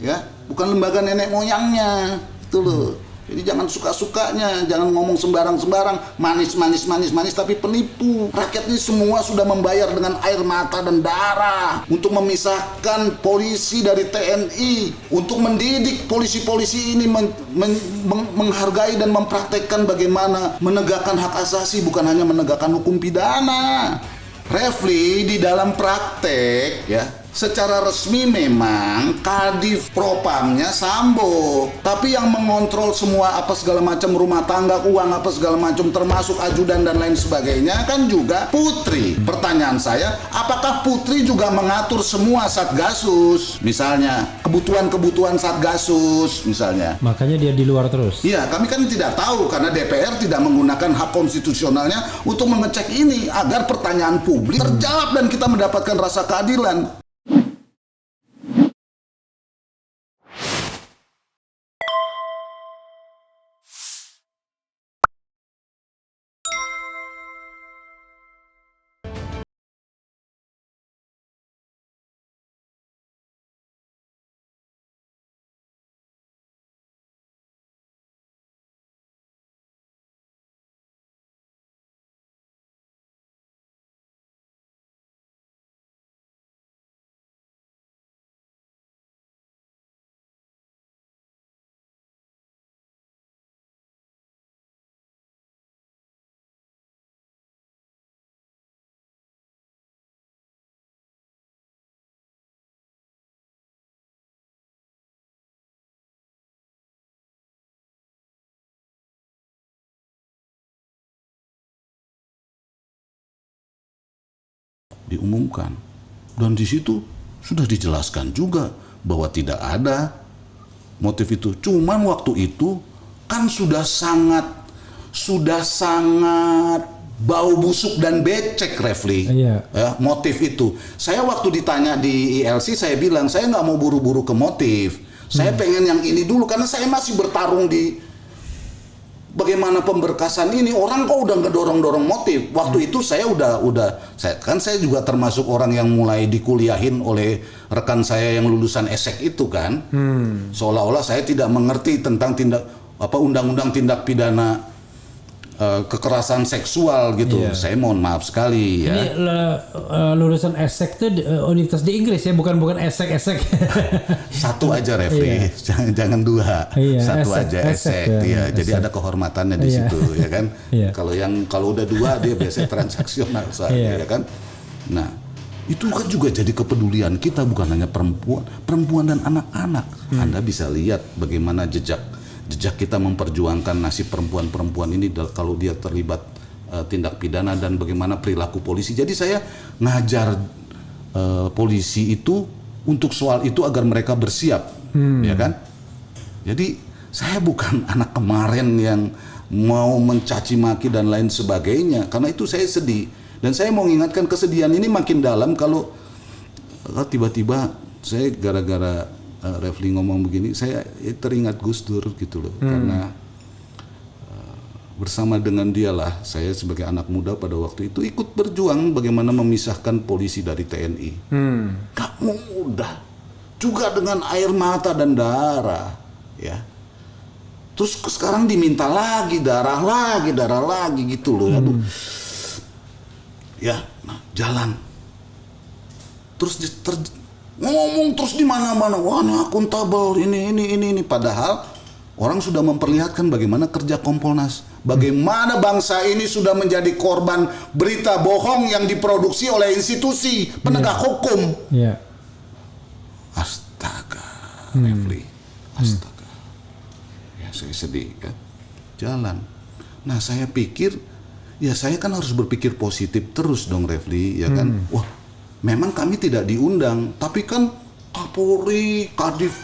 ya, bukan lembaga nenek moyangnya, itu loh. Jadi jangan suka-sukanya, jangan ngomong sembarang-sembarang, manis, tapi penipu. Rakyat ini semua sudah membayar dengan air mata dan darah untuk memisahkan polisi dari TNI, untuk mendidik polisi-polisi ini menghargai dan mempraktekkan bagaimana menegakkan hak asasi, bukan hanya menegakkan hukum pidana. Refli, di dalam praktek ya, secara resmi memang Kadif Propamnya Sambo, tapi yang mengontrol semua apa segala macam rumah tangga, uang apa segala macam termasuk ajudan dan lain sebagainya kan juga Putri. Pertanyaan saya, apakah Putri juga mengatur semua Satgasus? Misalnya kebutuhan Satgasus misalnya. Makanya dia di luar terus. Iya, kami kan tidak tahu karena DPR tidak menggunakan hak konstitusionalnya untuk mengecek ini agar pertanyaan publik terjawab dan kita mendapatkan rasa keadilan. Diumumkan dan di situ sudah dijelaskan juga bahwa tidak ada motif itu. Cuman waktu itu kan sudah sangat bau busuk dan becek, Refli. Iya. Ya, motif itu. Saya waktu ditanya di ILC saya bilang saya nggak mau buru-buru ke motif. Saya pengen yang ini dulu karena saya masih bertarung di bagaimana pemberkasan ini. Orang kok udah ngedorong-dorong motif. Waktu itu saya saya juga termasuk orang yang mulai dikuliahin oleh rekan saya yang lulusan esek itu kan. Seolah-olah saya tidak mengerti tentang undang-undang tindak pidana kekerasan seksual gitu. Iya. Saya mohon maaf sekali ya. Ini lulusan esek itu universitas di Inggris ya, bukan esek. Satu aja, Refli, jangan dua. Iya, satu aja esek ya. Jadi ada kehormatannya di situ ya kan. Iya. Kalau udah dua dia biasanya transaksional soalnya ya kan. Nah, itu kan juga jadi kepedulian kita, bukan hanya perempuan dan anak-anak. Anda bisa lihat bagaimana jejak kita memperjuangkan nasib perempuan-perempuan ini kalau dia terlibat tindak pidana dan bagaimana perilaku polisi. Jadi saya ngajar polisi itu untuk soal itu agar mereka bersiap, ya kan? Jadi saya bukan anak kemarin yang mau mencaci maki dan lain sebagainya. Karena itu saya sedih dan saya mau mengingatkan kesedihan ini makin dalam kalau tiba-tiba saya gara-gara Refli ngomong begini, saya teringat Gus Dur gitu loh, karena bersama dengan dialah saya sebagai anak muda pada waktu itu ikut berjuang bagaimana memisahkan polisi dari TNI. Gak mudah, juga dengan air mata dan darah, ya. Terus sekarang diminta lagi darah lagi gitu loh, aduh. Ya, nah, jalan. Terus ngomong terus di mana-mana, wah ini akuntabel, ini, padahal orang sudah memperlihatkan bagaimana kerja Kompolnas, bagaimana bangsa ini sudah menjadi korban berita bohong yang diproduksi oleh institusi penegak hukum. Yeah. Astaga, Refli, astaga, ya saya sedih kan, jalan. Nah saya pikir, ya saya kan harus berpikir positif terus dong, Refli, ya kan, wah. Memang kami tidak diundang, tapi kan Kapolri, Kadif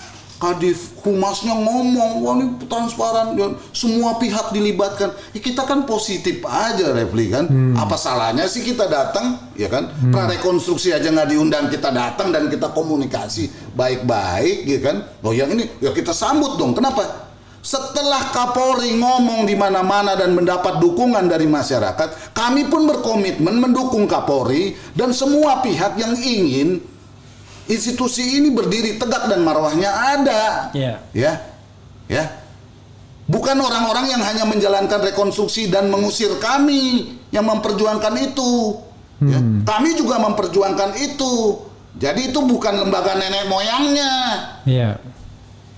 Humasnya ngomong, wah ini transparan, dan semua pihak dilibatkan. Ya, kita kan positif aja, Refli kan. Apa salahnya sih kita datang, ya kan? Prarekonstruksi aja nggak diundang, kita datang dan kita komunikasi baik-baik, ya kan? Oh yang ini, ya kita sambut dong. Kenapa? Setelah Kapolri ngomong di mana-mana dan mendapat dukungan dari masyarakat, kami pun berkomitmen mendukung Kapolri dan semua pihak yang ingin institusi ini berdiri tegak dan marwahnya ada. Iya. Ya. Bukan orang-orang yang hanya menjalankan rekonstruksi dan mengusir kami yang memperjuangkan itu. Ya. Kami juga memperjuangkan itu. Jadi itu bukan lembaga nenek moyangnya. Iya.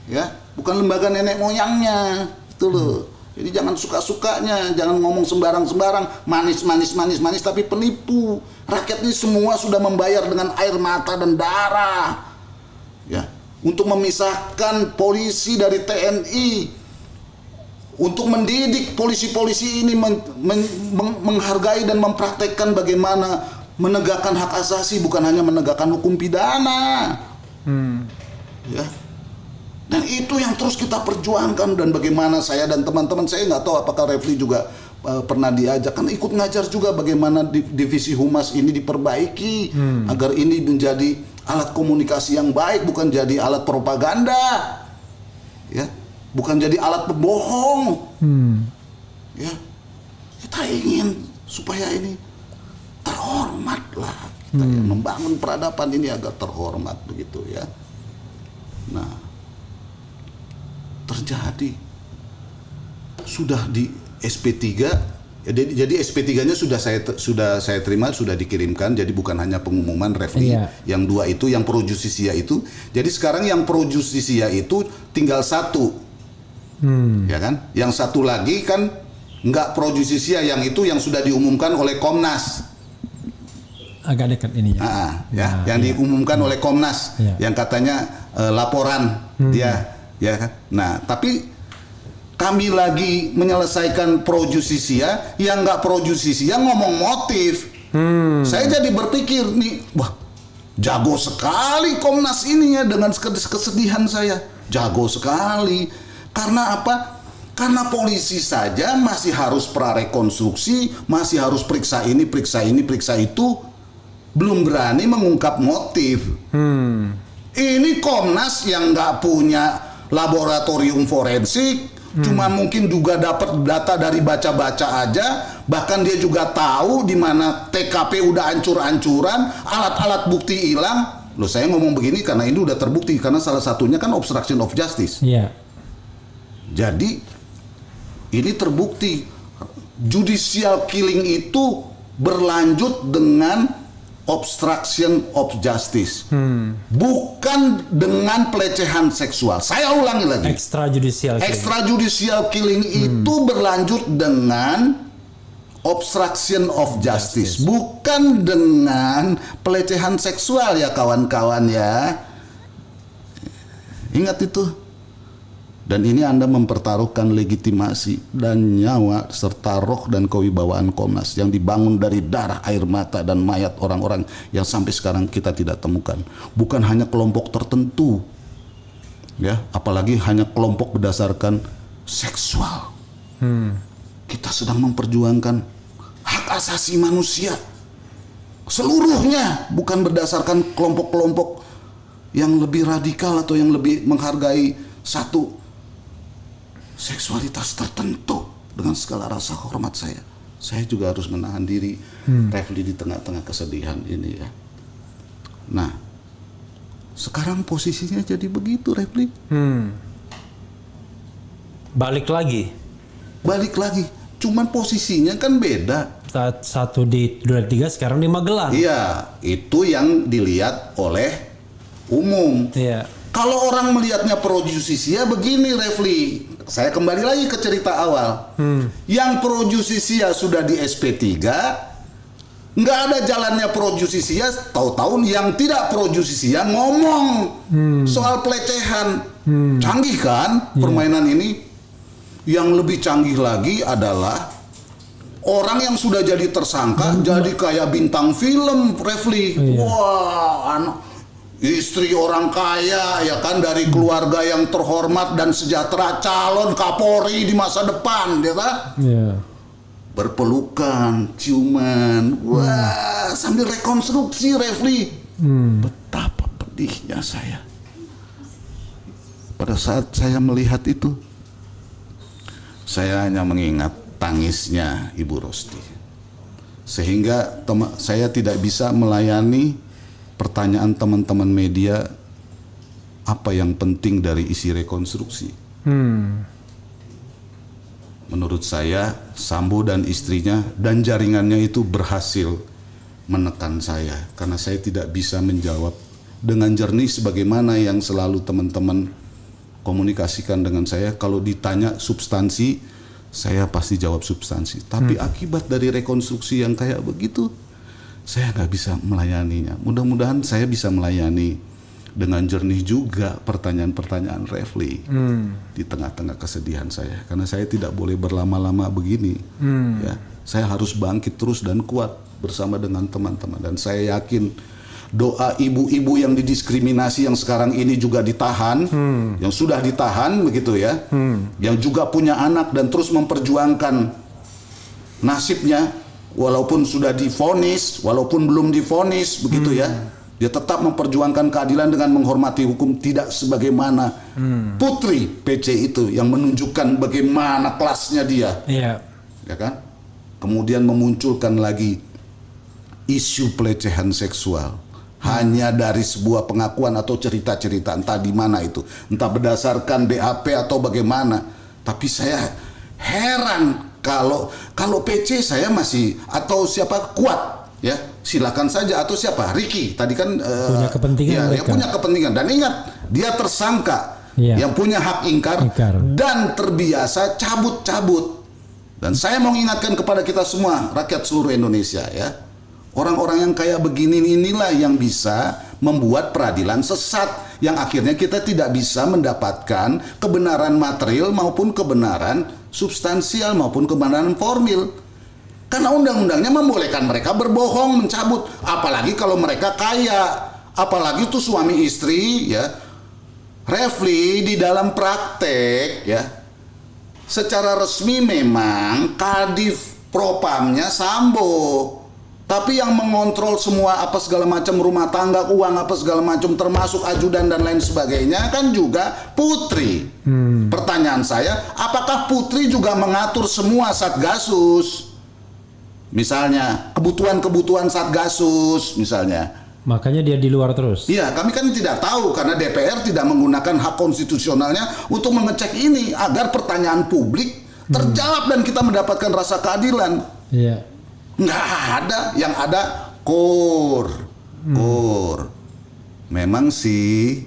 Ya, bukan lembaga nenek moyangnya. Itu loh. Jadi jangan suka-sukanya, jangan ngomong sembarang-sembarang, manis tapi penipu. Rakyat ini semua sudah membayar dengan air mata dan darah. Ya, untuk memisahkan polisi dari TNI. Untuk mendidik polisi-polisi ini menghargai dan mempraktekkan bagaimana menegakkan hak asasi, bukan hanya menegakkan hukum pidana. Ya. Dan itu yang terus kita perjuangkan, dan bagaimana saya dan teman-teman, saya nggak tahu apakah Refli juga pernah diajak, kan ikut ngajar juga bagaimana divisi humas ini diperbaiki agar ini menjadi alat komunikasi yang baik, bukan jadi alat propaganda, ya, bukan jadi alat pembohong. Ya, kita ingin supaya ini terhormat lah, kita ya, membangun peradaban ini agar terhormat begitu ya. Nah, terjadi sudah di SP3 ya, jadi SP3-nya sudah saya terima, sudah dikirimkan, jadi bukan hanya pengumuman Refli. Yang dua itu yang pro justisia itu, jadi sekarang yang pro justisia itu tinggal satu, ya kan, yang satu lagi kan nggak pro justisia, yang itu yang sudah diumumkan oleh Komnas. Agak dekat ini ya. Yang diumumkan oleh Komnas, yang katanya laporan dia, ya kan. Nah, tapi kami lagi menyelesaikan pro justisia, yang nggak pro justisia ngomong motif. Saya jadi berpikir nih, wah, jago sekali Komnas ini ya, dengan kesedihan saya, jago sekali. Karena apa? Karena polisi saja masih harus prarekonstruksi, masih harus periksa ini, periksa itu, belum berani mengungkap motif. Ini Komnas yang nggak punya laboratorium forensik, cuma mungkin juga dapat data dari baca-baca aja, bahkan dia juga tahu di mana TKP udah hancur-hancuran, alat-alat bukti hilang. Loh, saya ngomong begini karena ini udah terbukti, karena salah satunya kan obstruction of justice. Iya. Jadi ini terbukti judicial killing itu berlanjut dengan obstruction of justice, bukan dengan pelecehan seksual. Saya ulangi lagi. Extrajudicial killing itu berlanjut dengan obstruction of justice, bukan dengan pelecehan seksual ya kawan-kawan ya. Ingat itu. Dan ini Anda mempertaruhkan legitimasi dan nyawa serta roh dan kewibawaan Komnas yang dibangun dari darah, air mata dan mayat orang-orang yang sampai sekarang kita tidak temukan. Bukan hanya kelompok tertentu, ya, apalagi hanya kelompok berdasarkan seksual. Kita sedang memperjuangkan hak asasi manusia seluruhnya, bukan berdasarkan kelompok-kelompok yang lebih radikal atau yang lebih menghargai satu seksualitas tertentu. Dengan segala rasa hormat saya juga harus menahan diri, Refli, di tengah-tengah kesedihan ini ya. Nah, sekarang posisinya jadi begitu, Refli. Balik lagi, cuman posisinya kan beda. Satu di Duren 3, sekarang di Magelang. Iya, itu yang dilihat oleh umum. Iya. Kalau orang melihatnya pro justisia begini, Refli. Saya kembali lagi ke cerita awal. Yang pro justisia sudah di SP3, nggak ada jalannya pro justisia. Tahu-tahu yang tidak pro justisia ngomong soal pelecehan. Canggih kan permainan ini? Yang lebih canggih lagi adalah orang yang sudah jadi tersangka jadi kayak bintang film, Refli. Wah, istri orang kaya ya kan, dari keluarga yang terhormat dan sejahtera, calon Kapolri di masa depan, ya kan? Berpelukan, ciuman, wah, sambil rekonstruksi, Refli. Betapa pedihnya saya pada saat saya melihat itu. Saya hanya mengingat tangisnya Ibu Rosti, sehingga saya tidak bisa melayani pertanyaan teman-teman media, apa yang penting dari isi rekonstruksi? Menurut saya, Sambo dan istrinya dan jaringannya itu berhasil menekan saya, karena saya tidak bisa menjawab dengan jernih sebagaimana yang selalu teman-teman komunikasikan dengan saya. Kalau ditanya substansi, saya pasti jawab substansi. Tapi akibat dari rekonstruksi yang kayak begitu, saya nggak bisa melayaninya. Mudah-mudahan saya bisa melayani dengan jernih juga pertanyaan-pertanyaan Refli di tengah-tengah kesedihan saya, karena saya tidak boleh berlama-lama begini. Ya, saya harus bangkit terus dan kuat bersama dengan teman-teman, dan saya yakin doa ibu-ibu yang didiskriminasi yang sekarang ini juga ditahan, yang sudah ditahan begitu ya, yang juga punya anak dan terus memperjuangkan nasibnya walaupun sudah divonis, walaupun belum divonis begitu ya. Dia tetap memperjuangkan keadilan dengan menghormati hukum, tidak sebagaimana putri PC itu yang menunjukkan bagaimana kelasnya dia. Iya. Ya kan? Kemudian memunculkan lagi isu pelecehan seksual hanya dari sebuah pengakuan atau cerita-cerita, entah di mana itu, entah berdasarkan BAP atau bagaimana. Tapi saya heran kalau PC saya masih, atau siapa Kuat ya, silakan saja, atau siapa Ricky tadi kan punya kepentingan, ya, yang punya kepentingan, dan ingat dia tersangka yang punya hak ingkar dan terbiasa cabut-cabut. Dan saya mau ingatkan kepada kita semua, rakyat seluruh Indonesia ya, orang-orang yang kayak begini inilah yang bisa membuat peradilan sesat, yang akhirnya kita tidak bisa mendapatkan kebenaran material maupun kebenaran substansial maupun kebenaran formil. Karena undang-undangnya membolehkan mereka berbohong, mencabut. Apalagi kalau mereka kaya. Apalagi itu suami istri ya. Refli di dalam praktek ya, secara resmi memang Kadif Propamnya Sambo. Tapi yang mengontrol semua apa segala macam rumah tangga, uang apa segala macam, termasuk ajudan dan lain sebagainya kan juga Putri. Pertanyaan saya, apakah Putri juga mengatur semua Satgasus? Misalnya kebutuhan-kebutuhan Satgasus misalnya. Makanya dia di luar terus. Iya, kami kan tidak tahu karena DPR tidak menggunakan hak konstitusionalnya untuk mengecek ini agar pertanyaan publik terjawab dan kita mendapatkan rasa keadilan. Iya. Nggak ada, yang ada KUR. Memang sih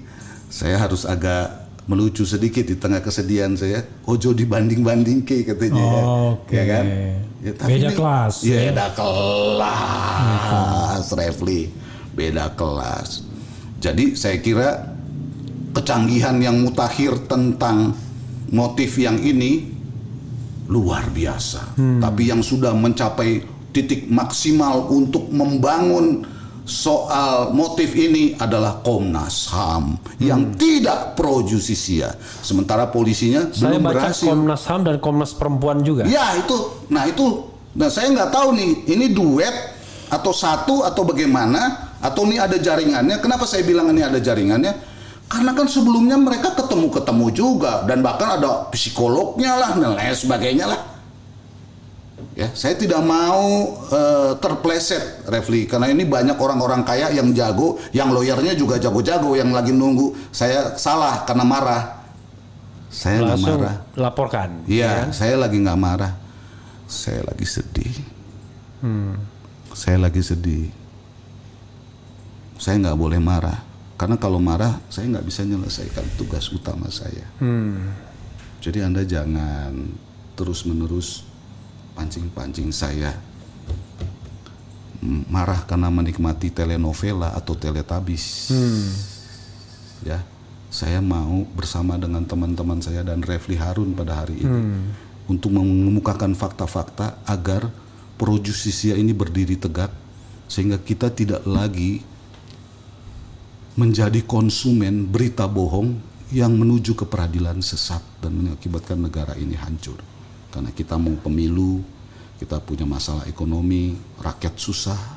saya harus agak melucu sedikit di tengah kesedihan saya. Ojo dibanding-banding ke katanya. Oke. Ya kan? Ya, beda kelas. Ya, beda kelas, Refli. Beda kelas. Jadi saya kira kecanggihan yang mutakhir tentang motif yang ini luar biasa. Tapi yang sudah mencapai titik maksimal untuk membangun soal motif ini adalah Komnas HAM yang tidak pro justisia. Sementara polisinya saya belum baca berhasil. Komnas HAM dan Komnas Perempuan juga. Ya itu. Nah saya nggak tahu nih, ini duet atau satu atau bagaimana, atau ini ada jaringannya. Kenapa saya bilang ini ada jaringannya? Karena kan sebelumnya mereka ketemu juga, dan bahkan ada psikolognya lah dan lain sebagainya lah. Ya, saya tidak mau terpleset, Refli, karena ini banyak orang-orang kaya yang jago, yang lawyernya juga jago-jago, yang lagi nunggu saya salah karena marah. Saya nggak marah. Laporkan. Iya, ya? Saya lagi nggak marah. Saya lagi sedih. Saya lagi sedih. Saya nggak boleh marah, karena kalau marah saya nggak bisa menyelesaikan tugas utama saya. Jadi Anda jangan terus-menerus pancing-pancing saya marah karena menikmati telenovela atau teletabis. Ya, saya mau bersama dengan teman-teman saya dan Refli Harun pada hari ini untuk mengemukakan fakta-fakta agar pro justisia ini berdiri tegak, sehingga kita tidak lagi menjadi konsumen berita bohong yang menuju ke peradilan sesat dan mengakibatkan negara ini hancur. Karena kita mau pemilu, kita punya masalah ekonomi, rakyat susah,